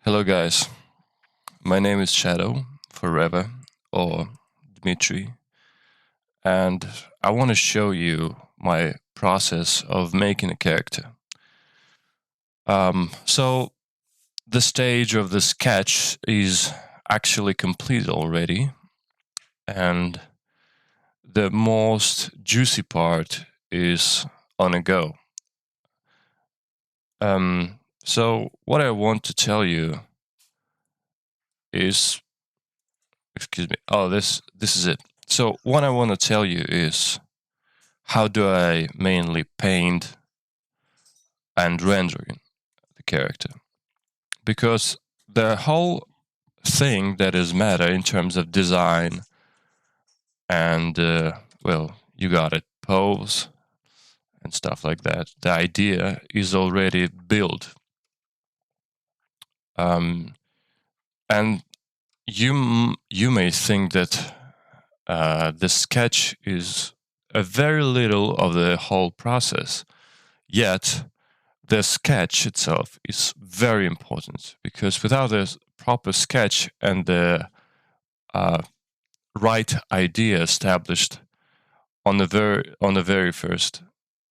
Hello, guys. My name is Shadow Forever or Dmitry, and I want to show you my process of making a character. So, the stage of the sketch is actually complete already, and the most juicy part is on a go. So, what I want to tell you is, excuse me. Oh, this is it. So, what I want to tell you is how do I mainly paint and rendering the character? Because the whole thing that is matter in terms of design and well, you got it, pose and stuff like that. The idea is already built, um, and you may think that the sketch is a very little of the whole process. Yet the sketch itself is very important because without a proper sketch and the uh, right idea established on the very first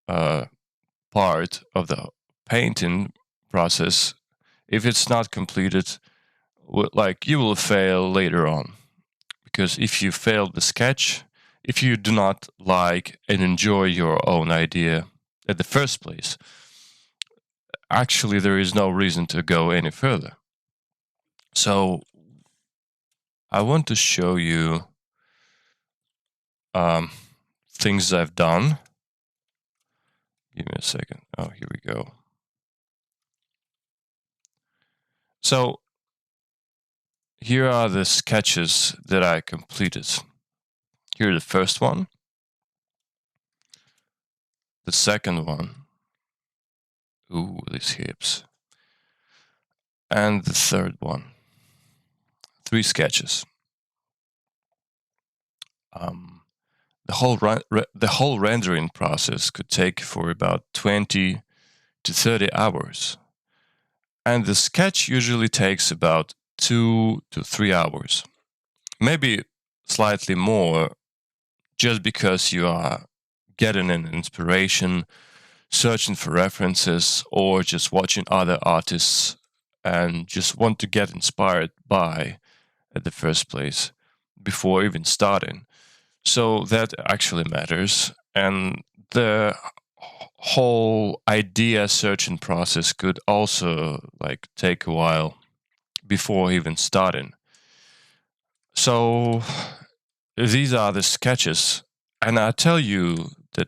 uh, part of the painting process, if it's not completed, like you will fail later on. Because if you fail the sketch, if you do not like and enjoy your own idea at the first place, actually there is no reason to go any further. So I want to show you um, things I've done. Give me a second. Oh, here we go. So here are the sketches that I completed. Here's the first one, the second one. Ooh, these hips. And the third one. 3 sketches. Um, the whole rendering process could take for about 20 to 30 hours. And the sketch usually takes about 2 to 3 hours. Maybe slightly more, just because you are getting an inspiration, searching for references, or just watching other artists and just want to get inspired by at the first place before even starting. So that actually matters. And the whole idea searching process could also like take a while before even starting. So these are the sketches, and I tell you that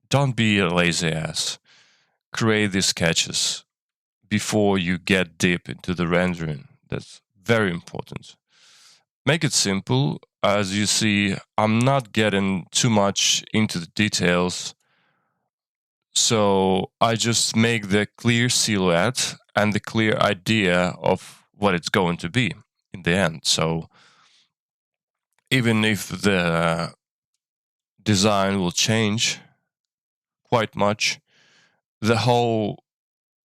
don't be a lazy ass. Create these sketches before you get deep into the rendering. That's very important. Make it simple. As you see, I'm not getting too much into the details, so I just make the clear silhouette and the clear idea of what it's going to be in the end. So even if the design will change quite much, the whole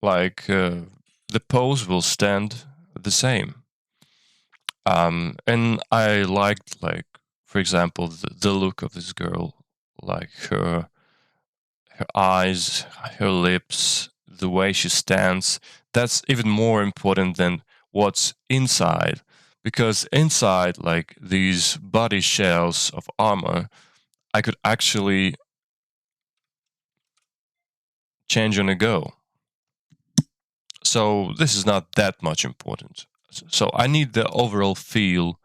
the pose will stand the same. And I liked, like, for example, the look of this girl, like her eyes, her lips, the way she stands. That's even more important than what's inside, because inside, like these body shells of armor, I could actually change on a go. So this is not that much important. So I need the overall feel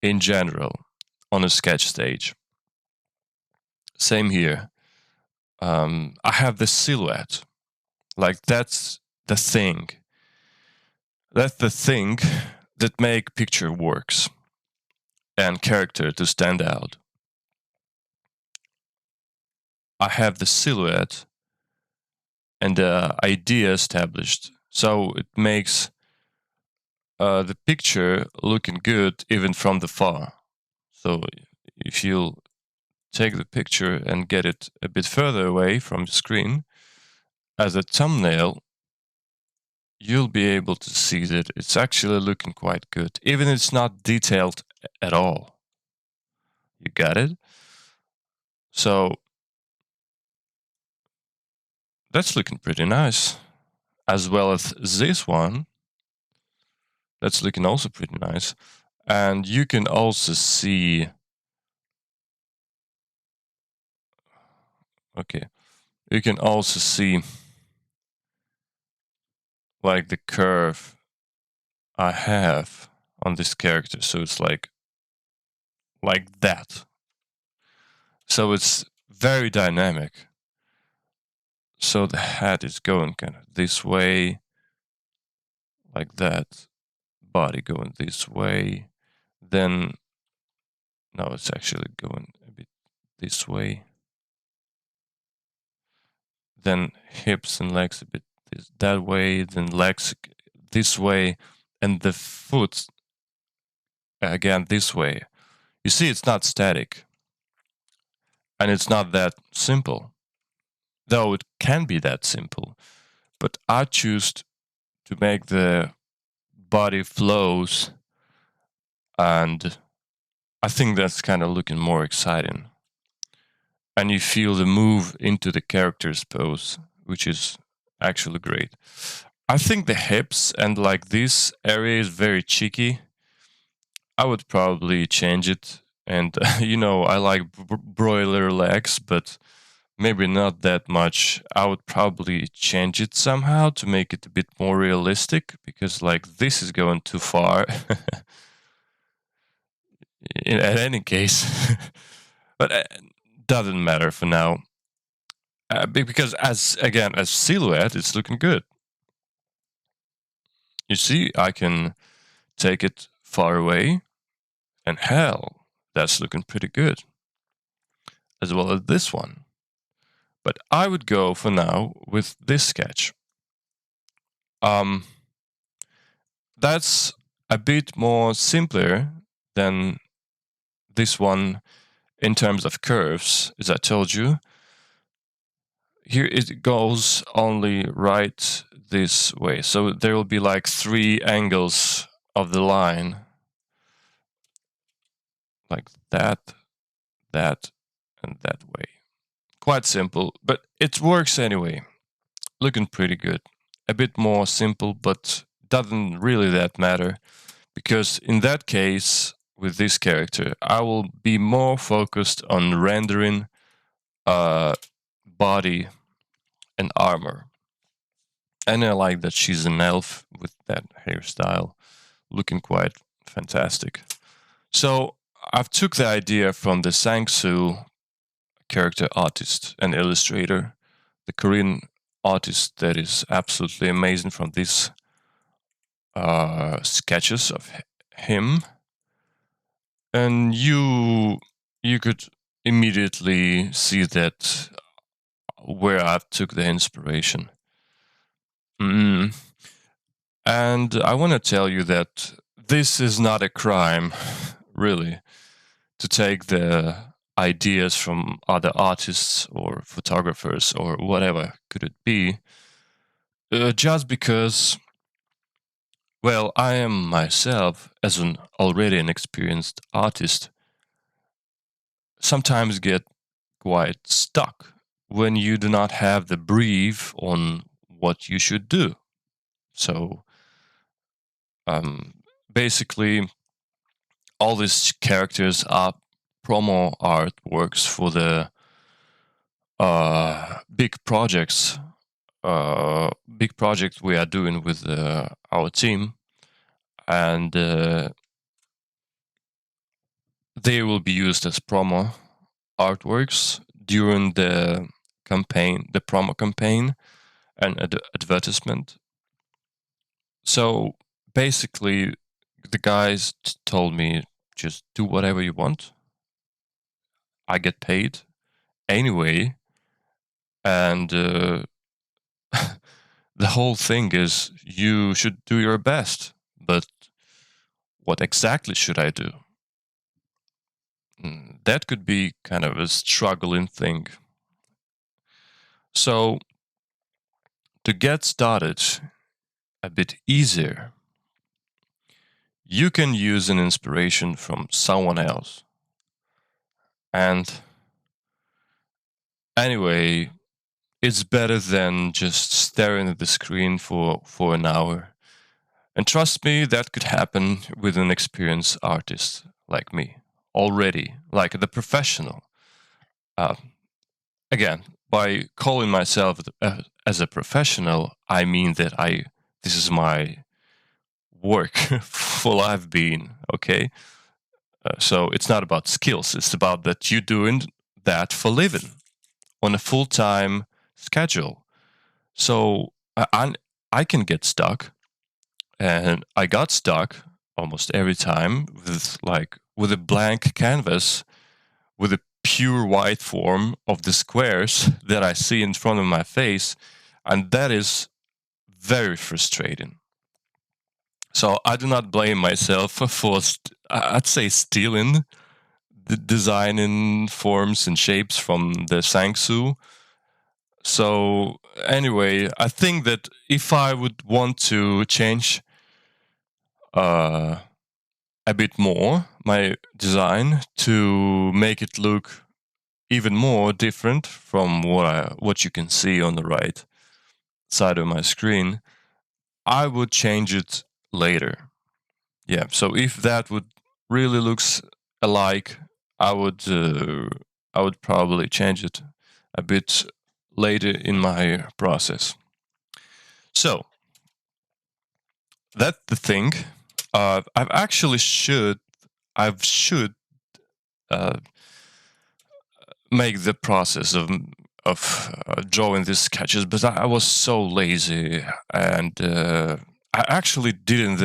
in general on a sketch stage. Same here. I have the silhouette. Like that's the thing. That's the thing that make picture works and character to stand out. I have the silhouette and the idea established, so it makes the picture looking good even from the far. So if you take the picture and get it a bit further away from the screen as a thumbnail, you'll be able to see that it's actually looking quite good, even if it's not detailed at all. You got it? So that's looking pretty nice. As well as this one, that's looking also pretty nice. And you can also see, okay, you can also see like the curve I have on this character. So it's like that. So it's very dynamic. So the head is going kind of this way, like that. Body going this way. Then, no, it's actually going a bit this way. Then hips and legs a bit that way. Then legs this way. And the foot again this way. You see, it's not static. And it's not that simple. Though it can be that simple. But I choose to make the body flows, and I think that's kind of looking more exciting. And you feel the move into the character's pose, which is actually great. I think the hips and like this area is very cheeky. I would probably change it. And I like broiler legs, but maybe not that much. I would probably change it somehow to make it a bit more realistic, because like this is going too far. At any case, but doesn't matter for now. Because as silhouette, it's looking good. You see, I can take it far away, and hell, that's looking pretty good. As well as this one. But I would go for now with this sketch. That's a bit more simpler than this one in terms of curves, as I told you. Here it goes only right this way. So there will be like 3 angles of the line. Like that, and that way. Quite simple, but it works anyway. Looking pretty good. A bit more simple, but doesn't really that matter. Because in that case, with this character, I will be more focused on rendering body and armor. And I like that she's an elf with that hairstyle, looking quite fantastic. So I've took the idea from the Sang-soo character artist and illustrator, the Korean artist that is absolutely amazing from these sketches of him. And you could immediately see that where I took the inspiration. And I want to tell you that this is not a crime, really, to take the ideas from other artists or photographers or whatever could it be, just because, well, I am myself, as an already an experienced artist, sometimes get quite stuck when you do not have the brief on what you should do. So basically, all these characters are promo artworks for the big projects. Big project we are doing with our team, and they will be used as promo artworks during the campaign, the promo campaign, and advertisement. So basically, the guys told me, just do whatever you want. I get paid anyway, and the whole thing is you should do your best. But what exactly should I do? That could be kind of a struggling thing. So to get started, a bit easier, you can use an inspiration from someone else. And anyway, it's better than just staring at the screen for an hour. And trust me, that could happen with an experienced artist like me already, like the professional. Uh, Again, by calling myself as a professional, I mean that this is my work for life being, okay? So it's not about skills, it's about that you doing that for living on a full-time schedule. So I can get stuck, and I got stuck almost every time with a blank canvas with a pure white form of the squares that I see in front of my face, and that is very frustrating. So I do not blame myself for I'd say stealing the designing forms and shapes from the Sangsu. So anyway, I think that if I would want to change uh, a bit more my design to make it look even more different from what you can see on the right side of my screen, I would change it later. Yeah, so if that would really looks alike, I would uh, I would probably change it a bit later in my process. So that's the thing. I've actually should uh, make the process of drawing these sketches, but I was so lazy, and I actually didn't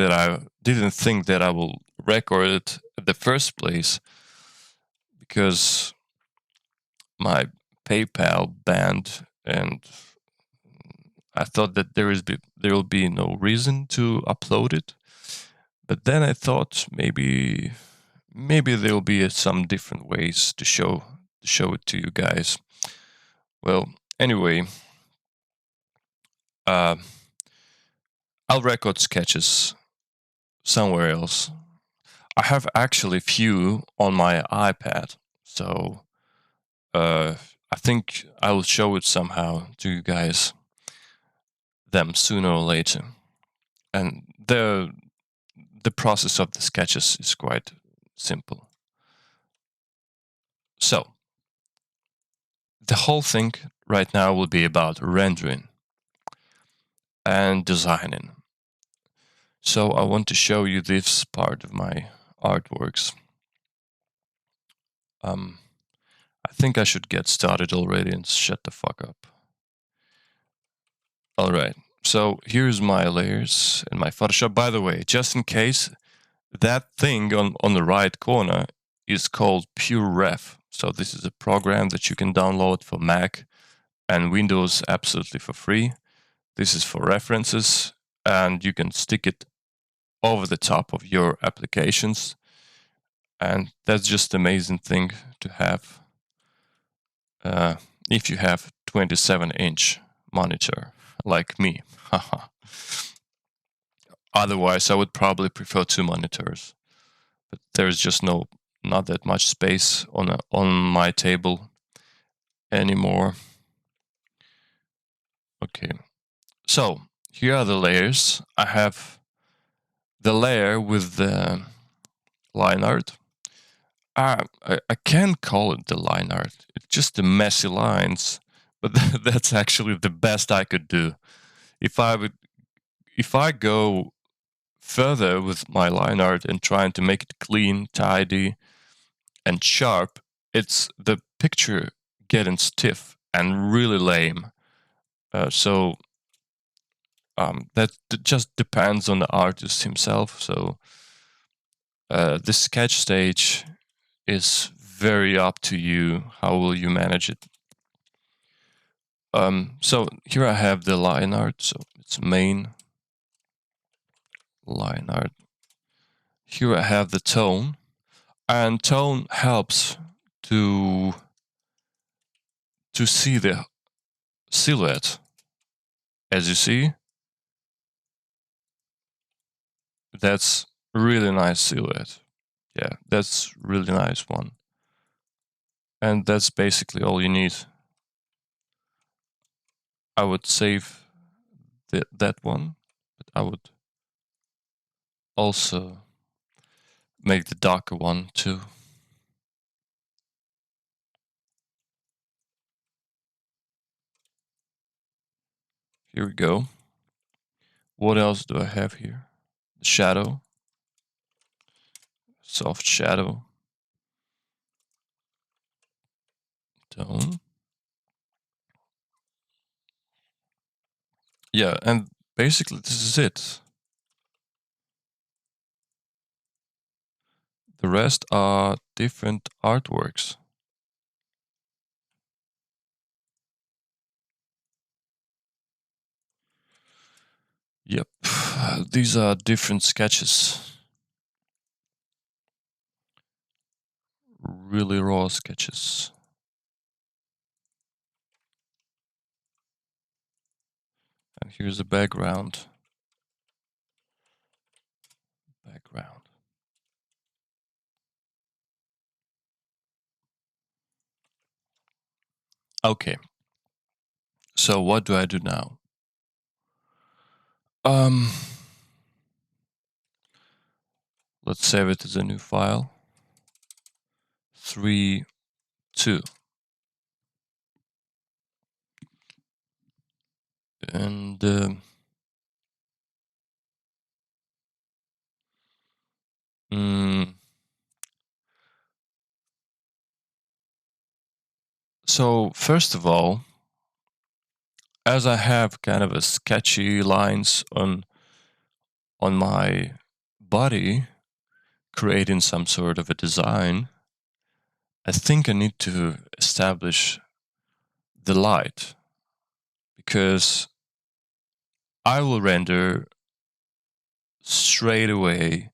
think that I will record it at the first place because my PayPal banned, and I thought that there will be no reason to upload it. But then I thought maybe there will be some different ways to show it to you guys. Well, anyway, uh, I'll record sketches somewhere else. I have actually few on my iPad, so uh, I think I will show it somehow to you guys them sooner or later. And the process of the sketches is quite simple. So the whole thing right now will be about rendering and designing. So I want to show you this part of my artworks. I think I should get started already and shut the fuck up. Alright, so here's my layers in my Photoshop. By the way, just in case, that thing on the right corner is called Pure Ref. So this is a program that you can download for Mac and Windows absolutely for free. This is for references, and you can stick it over the top of your applications. And that's just an amazing thing to have if you have 27-inch monitor like me. Otherwise, I would probably prefer two monitors, but there's just not that much space on my table anymore. Okay, so here are the layers. I have the layer with the line art. I can't call it the line art. It's just the messy lines, but that's actually the best I could do. If I go further with my line art and trying to make it clean, tidy, and sharp, it's the picture getting stiff and really lame. So that just depends on the artist himself. So the sketch stage is very up to you. How will you manage it? So here I have the line art. So it's main line art. Here I have the tone, and tone helps to see the silhouette. As you see, That's a really nice silhouette. Yeah, that's really nice one. And that's basically all you need. I would save that one, but I would also make the darker one too. Here we go. What else do I have here? The shadow, soft shadow, tone. Yeah, and basically this is it. The rest are different artworks. Yep, these are different sketches. Really raw sketches. And here's the background. Okay, so what do I do now? Let's save it as a new file. 3, 2. And so first of all, as I have kind of a sketchy lines on my body, creating some sort of a design, I think I need to establish the light, because I will render straight away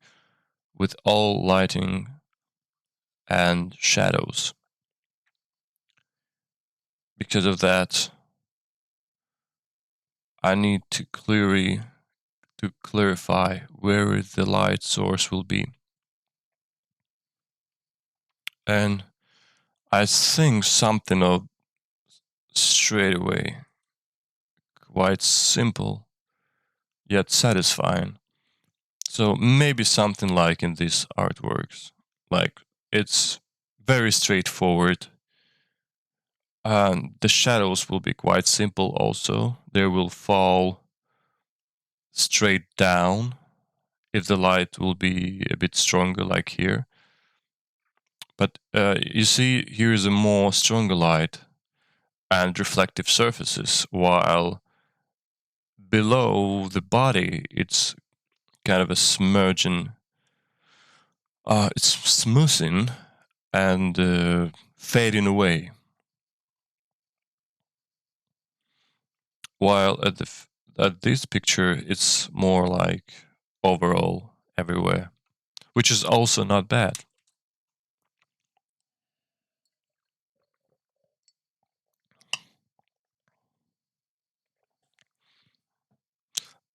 with all lighting and shadows. Because of that, I need to clarify where the light source will be. And I think something of straight away, quite simple, yet satisfying. So maybe something like in these artworks, like it's very straightforward. And the shadows will be quite simple also. They will fall straight down if the light will be a bit stronger, like here. But you see, here is a more stronger light and reflective surfaces, while below the body it's kind of a smudging, it's smoothing and fading away. While at this picture it's more like overall everywhere, which is also not bad.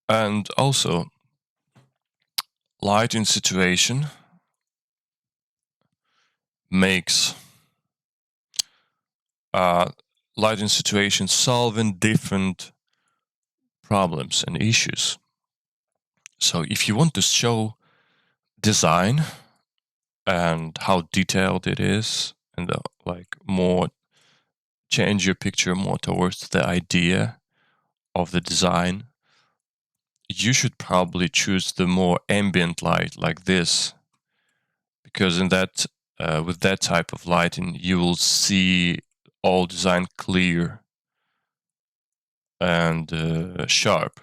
And also, lighting situation makes lighting situation solving different problems and issues. So if you want to show design and how detailed it is, and like more change your picture more towards the idea of the design, you should probably choose the more ambient light like this, because in that with that type of lighting you will see all design clear and sharp.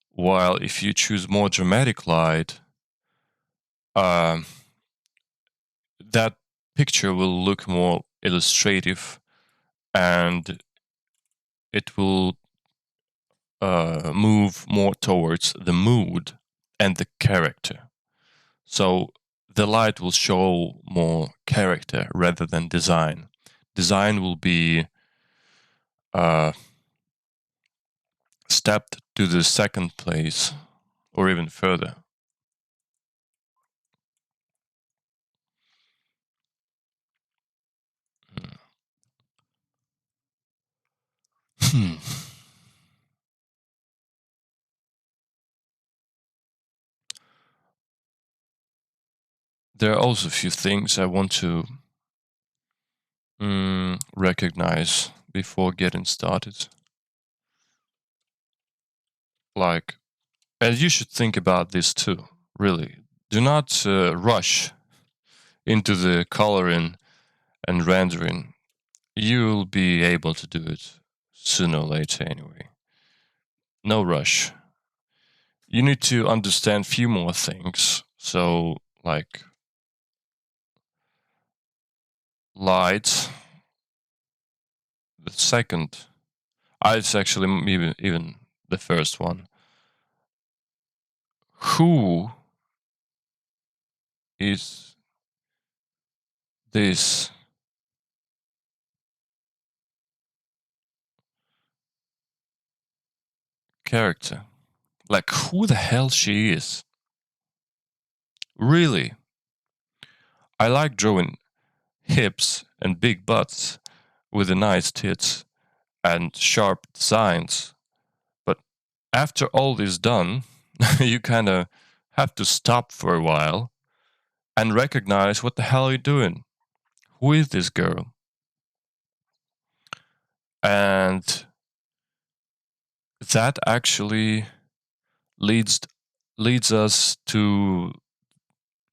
While if you choose more dramatic light, um, that picture will look more illustrative and it will move more towards the mood and the character. So the light will show more character rather than design. Design will be stepped to the second place or even further. There are also a few things I want to recognize before getting started. Like, and you should think about this too, really. Do not rush into the coloring and rendering. You'll be able to do it sooner or later anyway. No rush. You need to understand few more things. So, like light, the second. It's actually even the first one. Who is this character? Like, who the hell she is? Really? I like drawing hips and big butts with the nice tits and sharp designs. But after all is done, you kind of have to stop for a while and recognize what the hell are you doing? Who is this girl? And that actually leads leads us to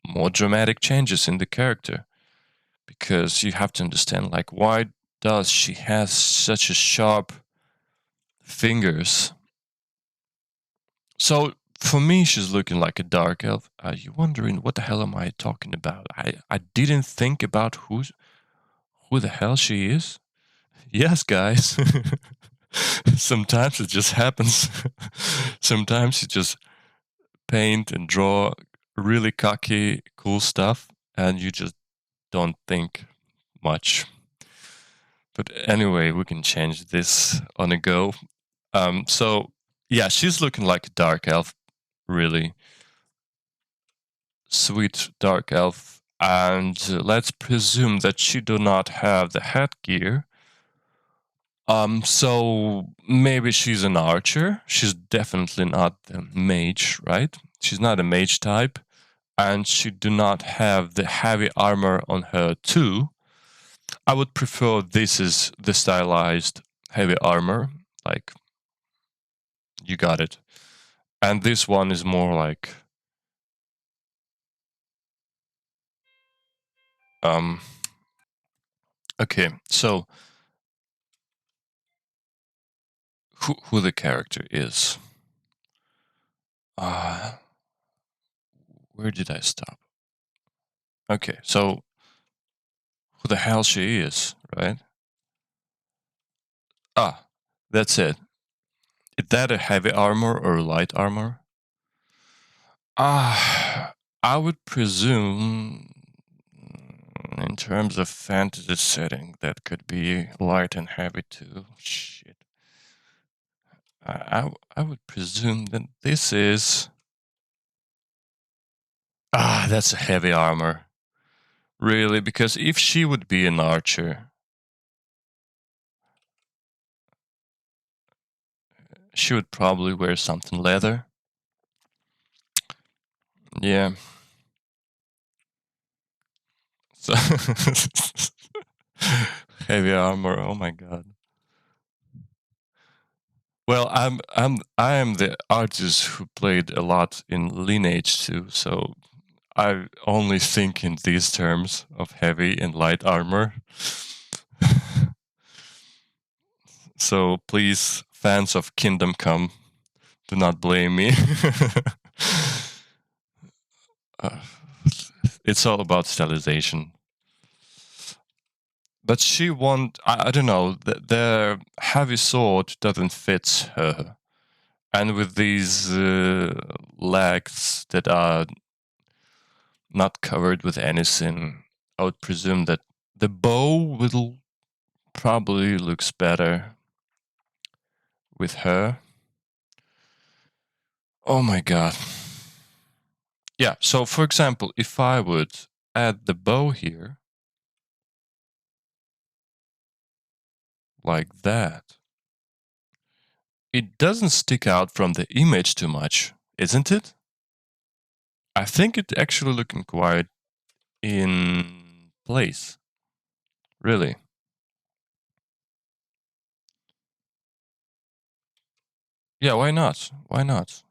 more dramatic changes in the character, because you have to understand, like, why does she has such a sharp fingers? So for me, she's looking like a dark elf. Are you wondering what the hell am I talking about? I didn't think about who the hell she is. Yes, guys. Sometimes it just happens. Sometimes you just paint and draw really cocky, cool stuff, and you just don't think much. But anyway, we can change this on a go. So yeah, she's looking like a dark elf, really sweet dark elf, and let's presume that she do not have the headgear. So maybe she's an archer. She's definitely not a mage, right? She's not a mage type, and she do not have the heavy armor on her too. I would prefer this is the stylized heavy armor, like you got it. And this one is more like um okay, so who the character is. Uh where did I stop? Okay, so who the hell she is, right? Ah, that's it. Is that a heavy armor or light armor? I would presume, in terms of fantasy setting, that could be light and heavy too. Shit. I would presume that this is. That's a heavy armor. Really, because if she would be an archer, she would probably wear something leather. Yeah. So heavy armor. Oh my god. Well, I am the artist who played a lot in Lineage too, so I only think in these terms of heavy and light armor. So please, fans of Kingdom Come, do not blame me. uh, it's all about stylization. But she won't. I don't know. The heavy sword doesn't fit her, and with these legs that are not covered with anything, I would presume that the bow will probably looks better with her. Oh my god. Yeah, so for example, if I would add the bow here, like that, It doesn't stick out from the image too much, isn't it? I think it actually looking quite in place. Really. Yeah, why not? Why not?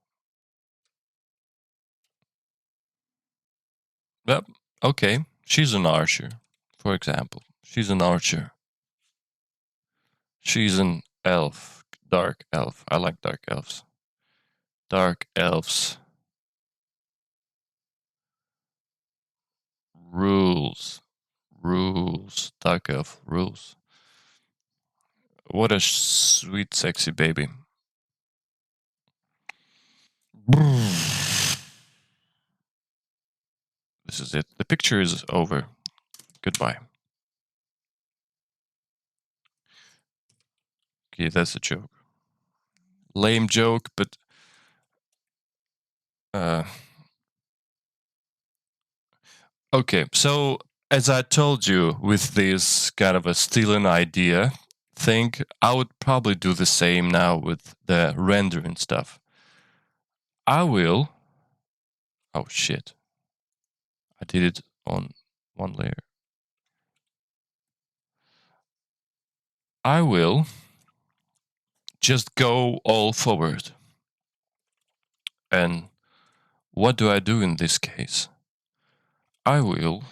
Yep. Okay. She's an archer, for example. She's an archer. She's an elf. Dark elf. I like dark elves. Dark elves. Rules. Rules. Dark elf rules. What a sweet, sexy baby. This is it. The picture is over. Goodbye. Okay, that's a joke. Lame joke, but okay. So as I told you, with this kind of a stealing idea thing, I would probably do the same now with the rendering stuff. I will. Oh shit! I did it on one layer. I will just go all forward. And what do I do in this case? I will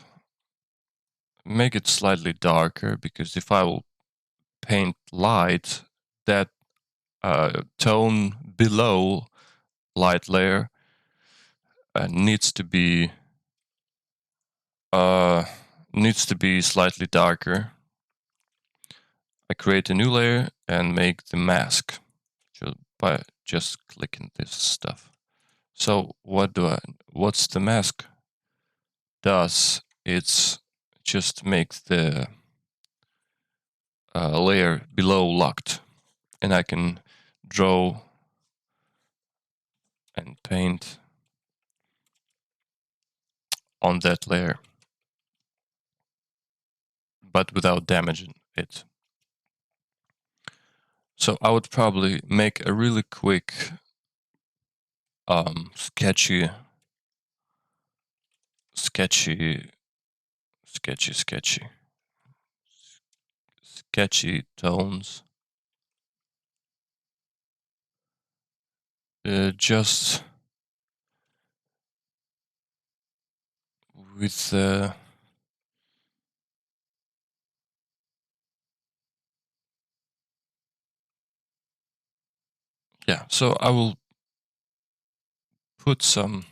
make it slightly darker, because if I will paint light, that tone below light layer needs to be slightly darker. I create a new layer and make the mask by just clicking this stuff. So what's the mask does? It's just makes the layer below locked, and I can draw and paint on that layer, but without damaging it. So I would probably make a really quick sketchy tones, just with yeah. So I will put some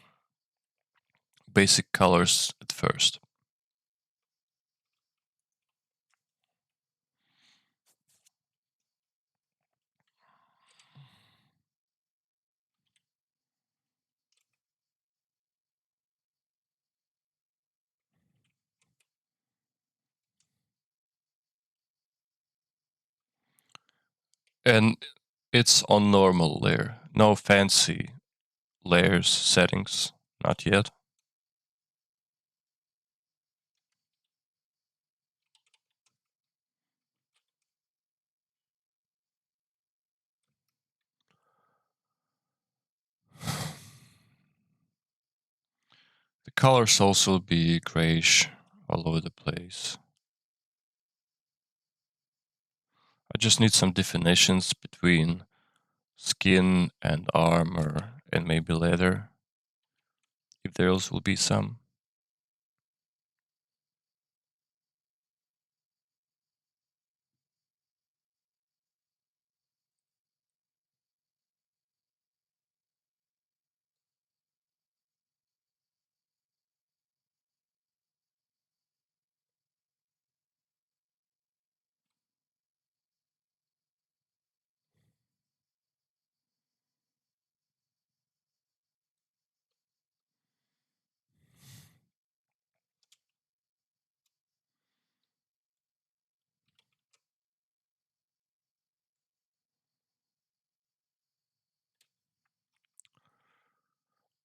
basic colors at first. And it's on normal layer, no fancy layers settings, not yet. The colors also be grayish all over the place. I just need some definitions between skin and armor and maybe leather, if there else will be some.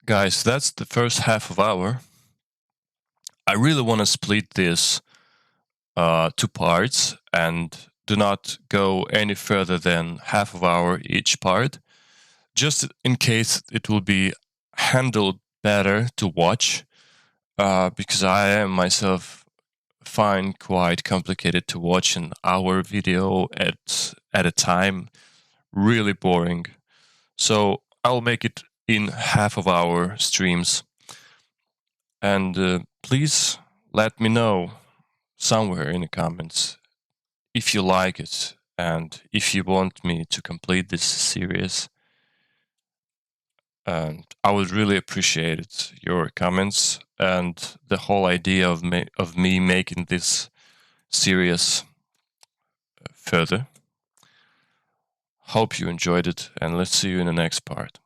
Guys, that's the first half of hour. I really want to split this two parts and do not go any further than half of hour each part, just in case it will be handled better to watch, because I am myself find quite complicated to watch an hour video at a time. Really boring. So I'll make it in half of hour streams. And please let me know somewhere in the comments if you like it and if you want me to complete this series. And I would really appreciate it, your comments and the whole idea of me making this series further. Hope you enjoyed it, and let's see you in the next part.